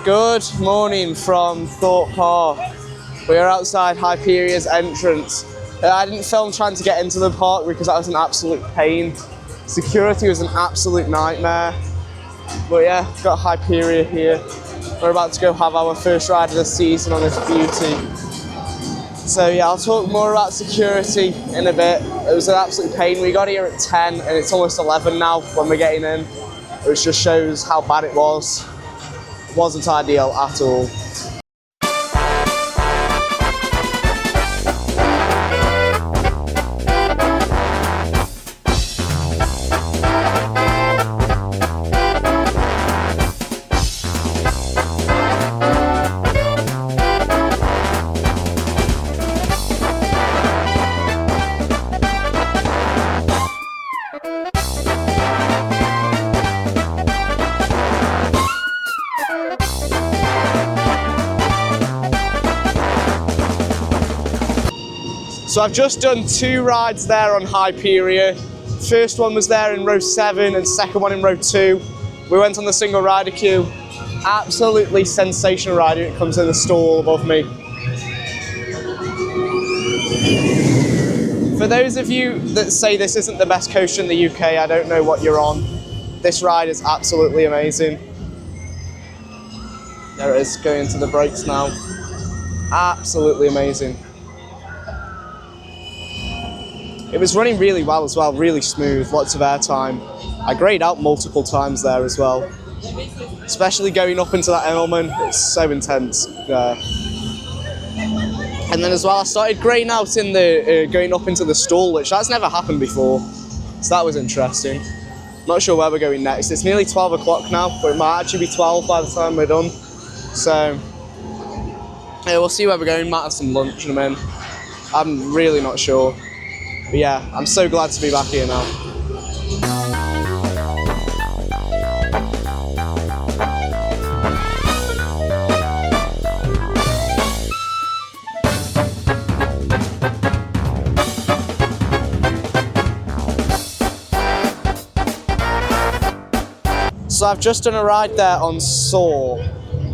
Good morning from Thorpe Park. We are outside Hyperia's entrance. I didn't film trying to get into the park because that was an absolute pain. Security was an absolute nightmare. But yeah, got Hyperia here. We're about to go have our first ride of the season on this beauty. So yeah, I'll talk more about security in a bit. It was an absolute pain. We got here at 10 and it's almost 11 now when we're getting in. Which just shows how bad it was. It wasn't ideal at all. So I've just done 2 rides there on Hyperia. First one was there in row 7 and second one in row 2. We went on the single rider queue. Absolutely sensational rider. It comes in the stall above me. For those of you that say this isn't the best coaster in the UK, I don't know what you're on. This ride is absolutely amazing. There it is, going into the brakes now. Absolutely amazing. It was running really well as well, really smooth, lots of airtime. I grayed out multiple times there as well. Especially going up into that element, it's so intense there. And then as well, I started graying out in the, going up into the stall, which that's never happened before. So that was interesting. Not sure where we're going next. It's nearly 12 o'clock now, but it might actually be 12 by the time we're done. So, yeah, we'll see where we're going. Might have some lunch in a minute. I'm really not sure. But yeah, I'm so glad to be back here now. So I've just done a ride there on Soar.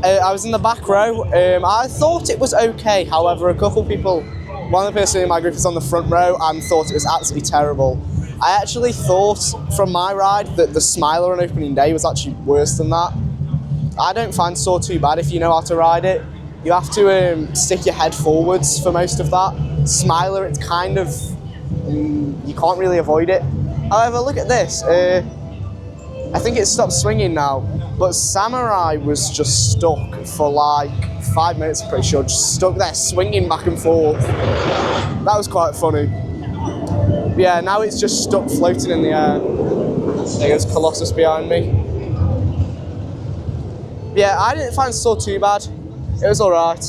I was in the back row. I thought it was okay, however, a couple people, one of the person in my group is on the front row and thought it was absolutely terrible. I actually thought from my ride that the Smiler on opening day was actually worse than that. I don't find Soar too bad if you know how to ride it. You have to stick your head forwards for most of that. Smiler, it's kind of, you can't really avoid it. However, look at this. I think it stopped swinging now, but Samurai was just stuck for like 5 minutes, I'm pretty sure, just stuck there swinging back and forth. That was quite funny. But yeah, now it's just stuck floating in the air. There goes Colossus behind me. But yeah, I didn't find Soar too bad. It was alright.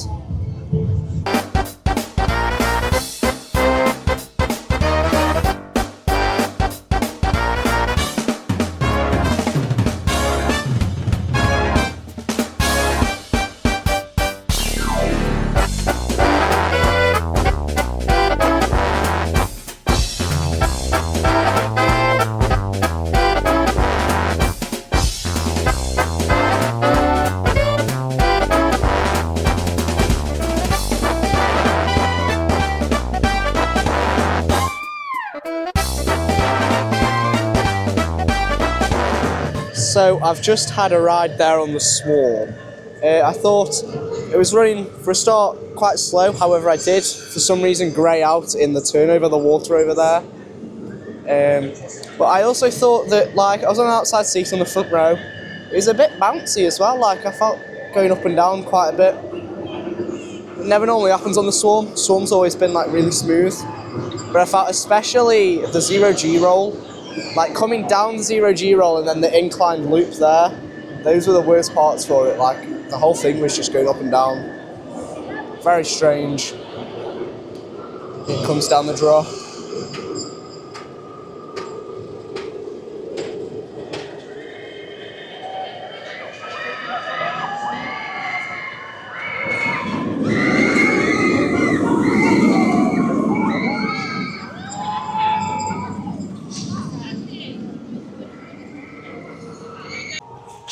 So I've just had a ride there on the Swarm. I thought it was running for a start quite slow, however I did for some reason grey out in the turn over the water over there. But I also thought that like I was on an outside seat on the front row. It was a bit bouncy as well, like I felt going up and down quite a bit. It never normally happens on the Swarm. Swarm's always been like really smooth. But I felt especially the 0G roll, like coming down the 0G roll and then the inclined loop there, those were the worst parts for it. Like the whole thing was just going up and down. Very strange. It comes down the draw.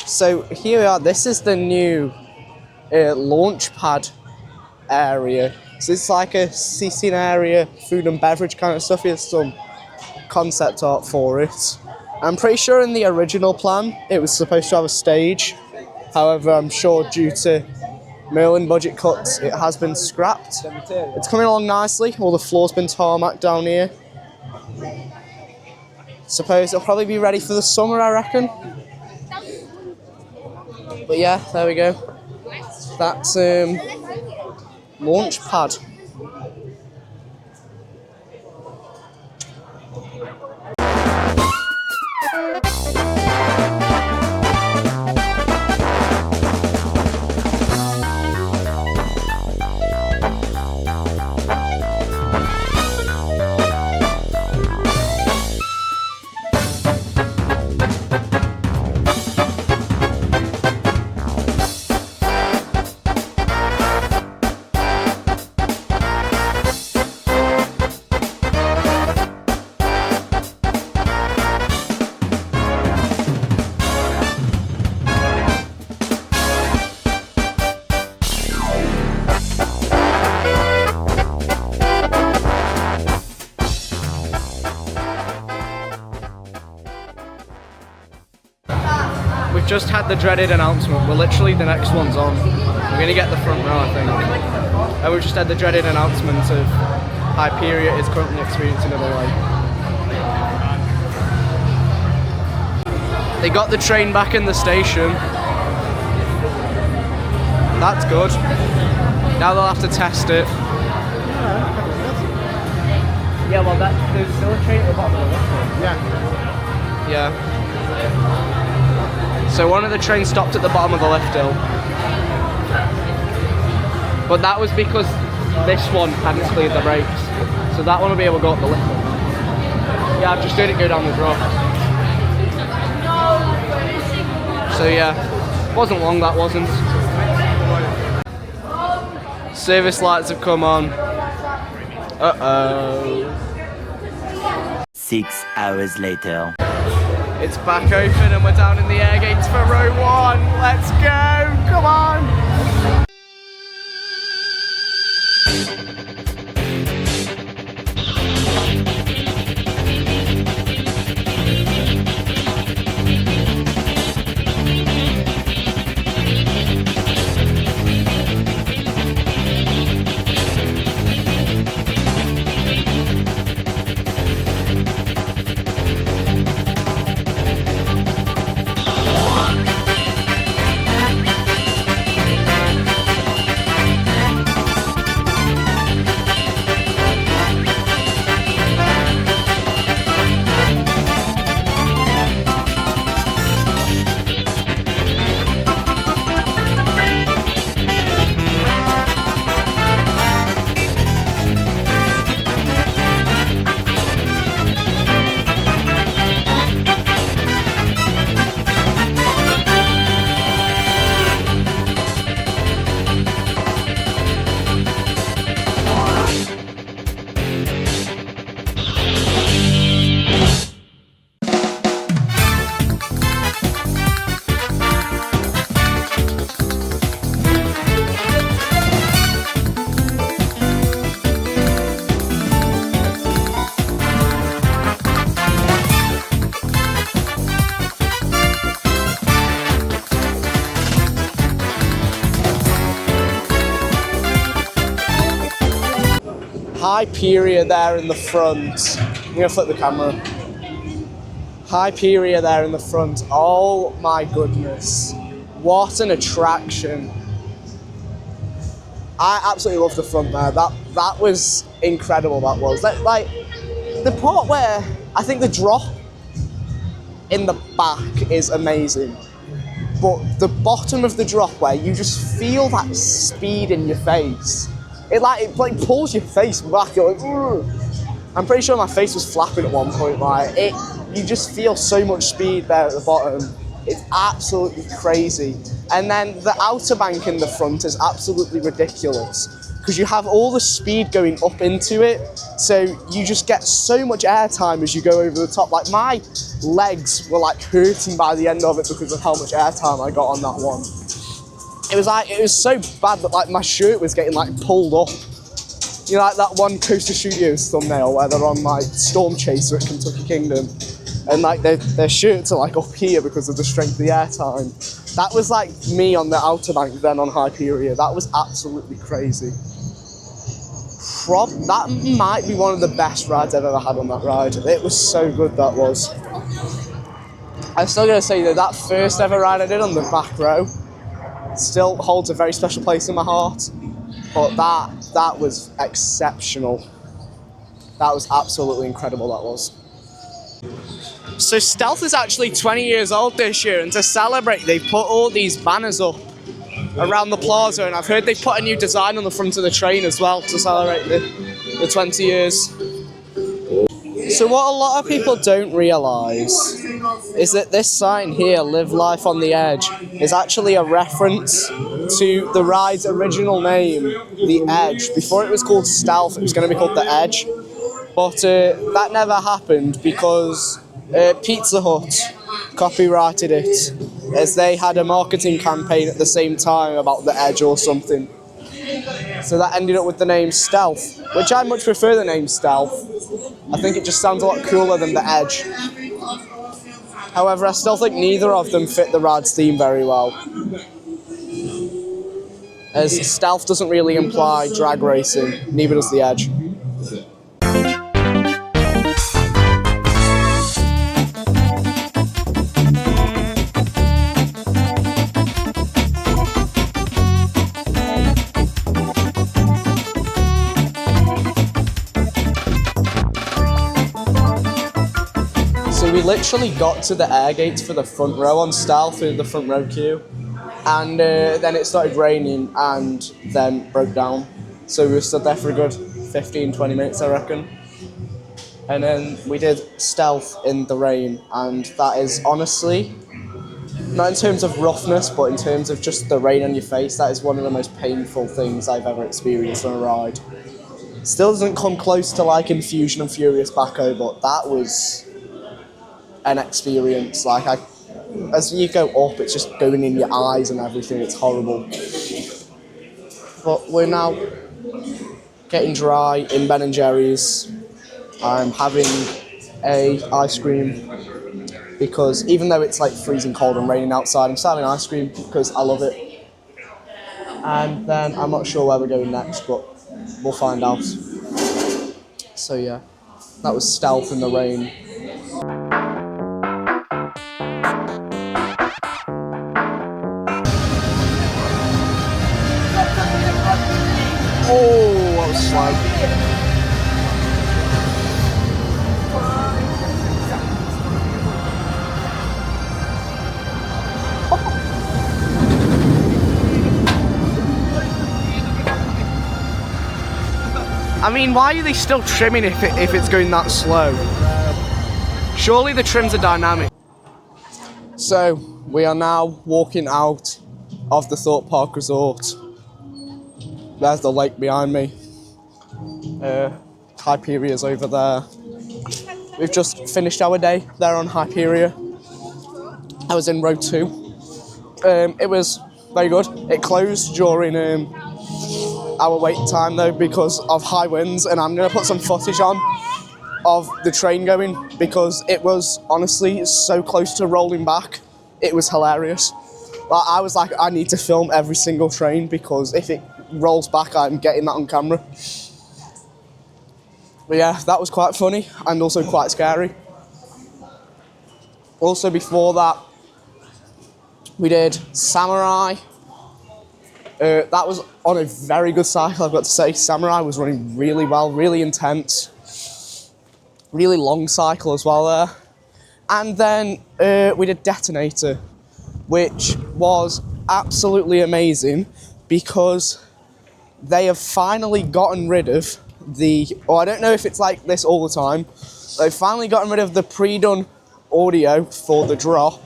So here we are, this is the new launch pad area. So it's like a seating area, food and beverage kind of stuff. Here's some concept art for it. I'm pretty sure in the original plan it was supposed to have a stage. However, I'm sure due to Merlin budget cuts, it has been scrapped. It's coming along nicely. All the floor's been tarmac down here. Suppose it'll probably be ready for the summer, I reckon. But yeah, there we go. That's launch pad. We've just had the dreaded announcement. We're literally the next one's on. We're gonna get the front row, I think. And we've just had the dreaded announcement of Hyperion is currently experiencing a delay. They got the train back in the station. That's good. Now they'll have to test it. Yeah, well, there's still a train at the bottom of the lift. Yeah. So one of the trains stopped at the bottom of the lift hill. But that was because this one hadn't cleared the brakes. So that one will be able to go up the lift hill. Yeah, I've just heard it go down the drop. So yeah, wasn't long, that wasn't. Service lights have come on. Uh-oh. 6 hours later. It's back open and we're down in the air gates for row 1. Let's go, come on. Hyperion there in the front. I'm gonna flip the camera. Hyperion there in the front. Oh my goodness. What an attraction. I absolutely love the front there. That was incredible, that was. Like, the part where I think the drop in the back is amazing. But the bottom of the drop where you just feel that speed in your face. It pulls your face back. You're like, ugh. I'm pretty sure my face was flapping at one point. You just feel so much speed there at the bottom. It's absolutely crazy. And then the outer bank in the front is absolutely ridiculous because you have all the speed going up into it. So you just get so much airtime as you go over the top. Like, my legs were like hurting by the end of it because of how much airtime I got on that one. It was so bad that like my shirt was getting like pulled up. You know, like that one Coaster Studios thumbnail where they're on like Storm Chaser at Kentucky Kingdom, and like their shirts are like up here because of the strength of the airtime. That was like me on the Outer Bank, then on Hyperia. That was absolutely crazy. That might be one of the best rides I've ever had on that ride. It was so good, that was. I'm still going to say that first ever ride I did on the back row still holds a very special place in my heart. But that was exceptional. That was absolutely incredible, that was. So Stealth is actually 20 years old this year, and to celebrate, they've put all these banners up around the plaza, and I've heard they've put a new design on the front of the train as well to celebrate the 20 years. So what a lot of people don't realise is that this sign here, Live Life on the Edge, is actually a reference to the ride's original name, The Edge. Before it was called Stealth, it was going to be called The Edge, but that never happened because Pizza Hut copyrighted it, as they had a marketing campaign at the same time about the Edge or something. So that ended up with the name Stealth, which I much prefer the name Stealth. I think it just sounds a lot cooler than the Edge. However, I still think neither of them fit the ride's theme very well, as Stealth doesn't really imply drag racing, neither does the Edge. We literally got to the air gates for the front row on Stealth through the front row queue, and then it started raining and then broke down. So we were stood there for a good 15-20 minutes, I reckon. And then we did Stealth in the rain, and that is honestly, not in terms of roughness, but in terms of just the rain on your face, that is one of the most painful things I've ever experienced on a ride. Still doesn't come close to like Infusion and Furious Baco, but that was an experience. Like, as you go up, it's just going in your eyes and everything. It's horrible. But we're now getting dry in Ben and Jerry's. I'm having a ice cream because even though it's like freezing cold and raining outside, I'm still having ice cream because I love it. And then I'm not sure where we're going next, but we'll find out. So yeah, that was Stealth in the rain. Oh, that was slow. I mean, why are they still trimming if it's going that slow? Surely the trims are dynamic. So, we are now walking out of the Thorpe Park Resort. There's the lake behind me. Hyperia's over there. We've just finished our day there on Hyperia. I was in row 2. It was very good. It closed during our wait time though because of high winds, and I'm going to put some footage on of the train going because it was honestly so close to rolling back. It was hilarious. Like, I was like, I need to film every single train because if it rolls back, I'm getting that on camera. But yeah, that was quite funny and also quite scary. Also before that, we did Samurai. That was on a very good cycle, I've got to say. Samurai was running really well, really intense. Really long cycle as well there. And then we did Detonator, which was absolutely amazing because they have finally gotten rid of I don't know if it's like this all the time, they've finally gotten rid of the pre-done audio for the drop,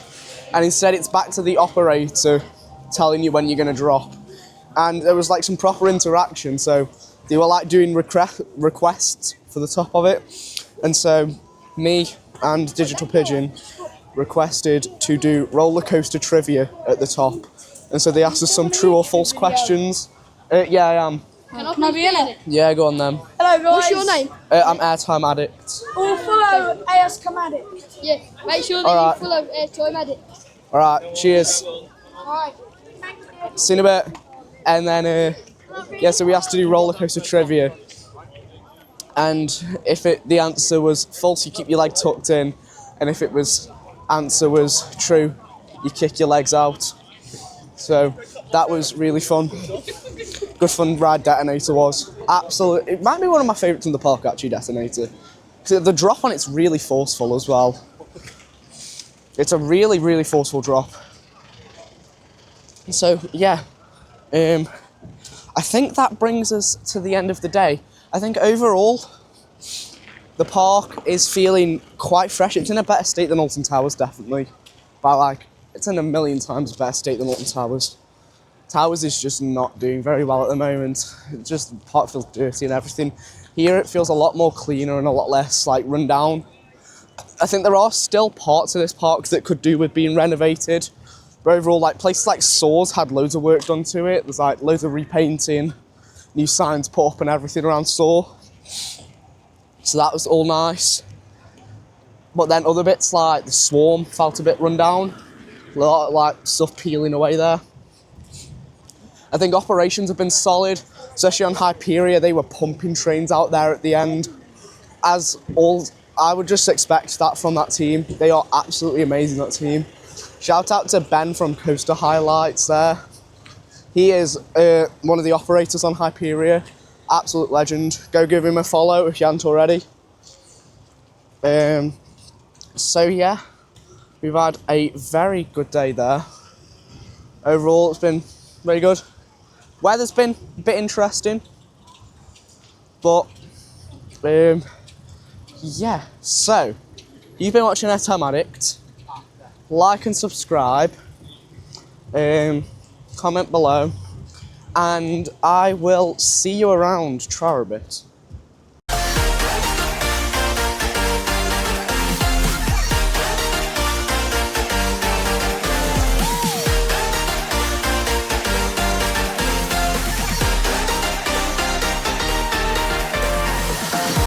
and instead it's back to the operator telling you when you're going to drop. And there was like some proper interaction, so they were like doing requests for the top of it. And so me and Digital Pigeon requested to do roller coaster trivia at the top. and so they asked us some true or false questions. Yeah, I am. Can I be in it? Yeah, go on then. Hello, guys. What's your name? I'm Airtime Addict. All follow ASCOM Addict. Yeah, make sure that Alright. you follow Airtime Addict. Alright, cheers. Alright. Thank you. See you in a bit. And then, yeah, so we asked to do roller coaster trivia. And if the answer was false, you keep your leg tucked in. And if answer was true, you kick your legs out. So that was really fun. Good fun ride Detonator was. Absolutely, it might be one of my favourites in the park actually, Detonator. The drop on it's really forceful as well. It's a really, really forceful drop. So yeah, I think that brings us to the end of the day. I think overall, the park is feeling quite fresh. It's in a better state than Alton Towers, definitely. But it's in a million times better state than Alton Towers. Towers is just not doing very well at the moment. The park feels dirty and everything. Here it feels a lot more cleaner and a lot less run down. I think there are still parts of this park that could do with being renovated. But overall, places like Soars had loads of work done to it. There's loads of repainting, new signs put up and everything around Soar. So that was all nice. But then other bits like the Swarm felt a bit run down. A lot of stuff peeling away there. I think operations have been solid, especially on Hyperia. They were pumping trains out there at the end. I would just expect that from that team. They are absolutely amazing, that team. Shout out to Ben from Coaster Highlights there. He is one of the operators on Hyperia. Absolute legend. Go give him a follow if you haven't already. So yeah, we've had a very good day there. Overall, it's been very good. Weather's been a bit interesting, but yeah. So you've been watching Airtime Addict. Like and subscribe. Comment below, and I will see you around Trarabit.